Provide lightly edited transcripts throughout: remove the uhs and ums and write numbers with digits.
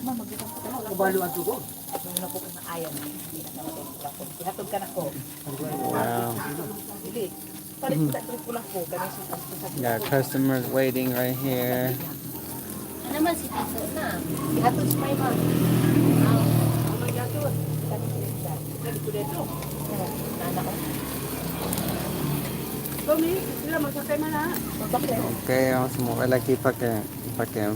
Kubalo ato ko. Wow. Got customers waiting right here. Okay, vamos a aquí para que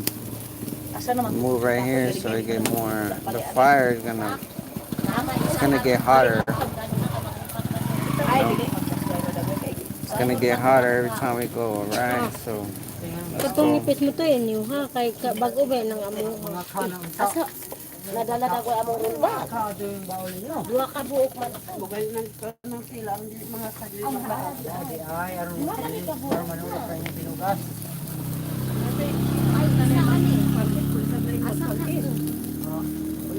move right here so we get more. The fire is gonna get hotter. It's gonna get hotter every time we go, right? So Katong nipis mo to yun ha, kay bago ba nang amo. Asa nadala na ko among rumba. Dua ka buok man. Bugay nang sila ang mga kadili ng lahat. Ay, aron manulog kayo ng pinugas.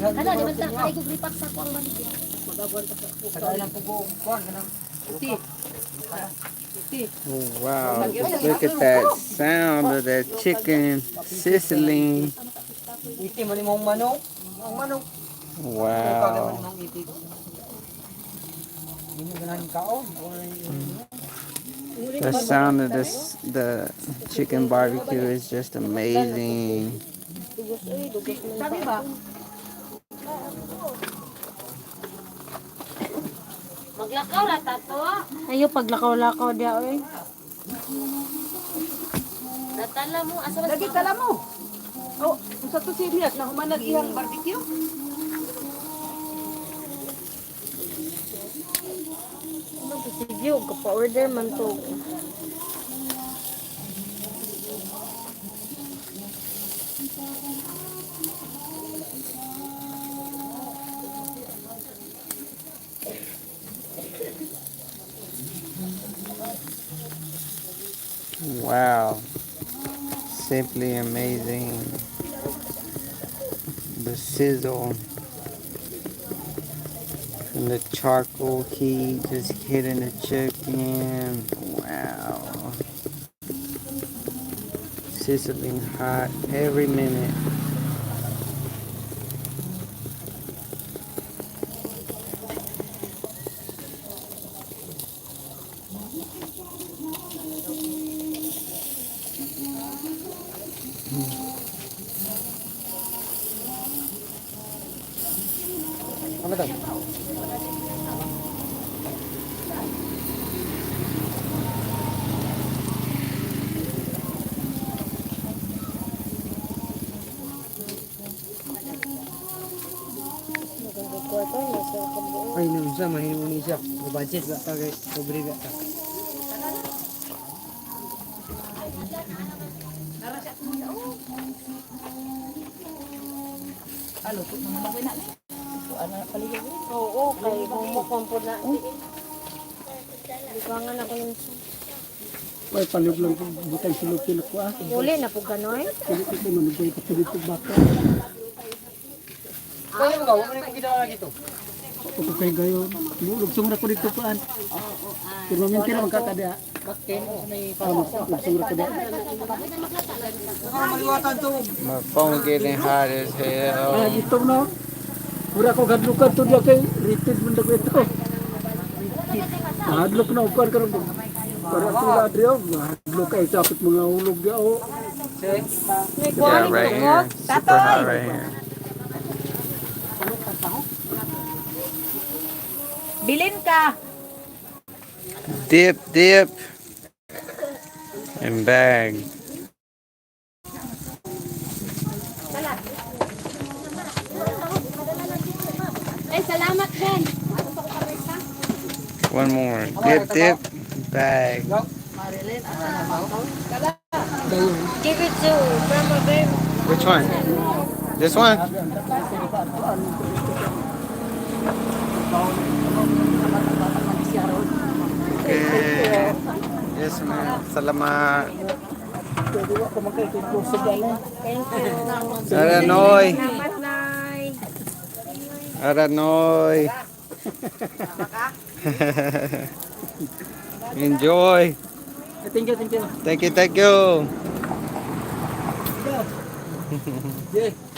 Ano, di ba sa kay ko lipat sa kuang baligya. Magagwan pa sa kailang pugo kuan kanang puti. oh, wow, look at that sound of that chicken sizzling. Iti man imong manok. Ang manok. Wow. The sound of the chicken barbecue is just amazing. Maglakaw ra tato. Ayo paglakaw-lakaw dia oy. Natala mo asa Lagi tala mo. Oh, sa to sibiyas na humanag iyang barbecue. Sige, pa-order man to. Wow, simply amazing. The sizzle and the charcoal heat just hitting the chicken. Wow, sizzling hot every minute. Ano daw? Ay, nung sa mahimuni siya. Budget gak ta kay pobre gak ta. Alo, kung mamawin na. Ano paligid? Oo, kay mo kompod na. Libangan ako yung Ay, palog lang po. Butang silupin ako ah. uli na po ganoy. Kulit ito, manugay pa kulit ito baka. Kaya mo ka, wala na kong ginawa dito. Ako kay gayon. Lugsong na ko dito paan. Pero minti na magkakadya. Bakit? Lugsong na ko dito. Maliwatan to. My phone getting hot as hell. Ah, dito no. Pura ko gadlukan to dia kay repeat mo na ko ito. Hadlok na upan karon. Para sila drio, hadlok kay sapit mga ulog dia oh. Yeah, right here. Super hot right here. Bilin ka. Dip, and bag. Ay, salamat Ben. One more. Dip, bag. Give it to Grandma Ben. Which one? This one? Okay. Yes, ma'am. Salamat. Thank you. Aranoy. Salamat, Nay. Aranoy. Enjoy. Thank you, thank you. Thank you, thank you. Yeah.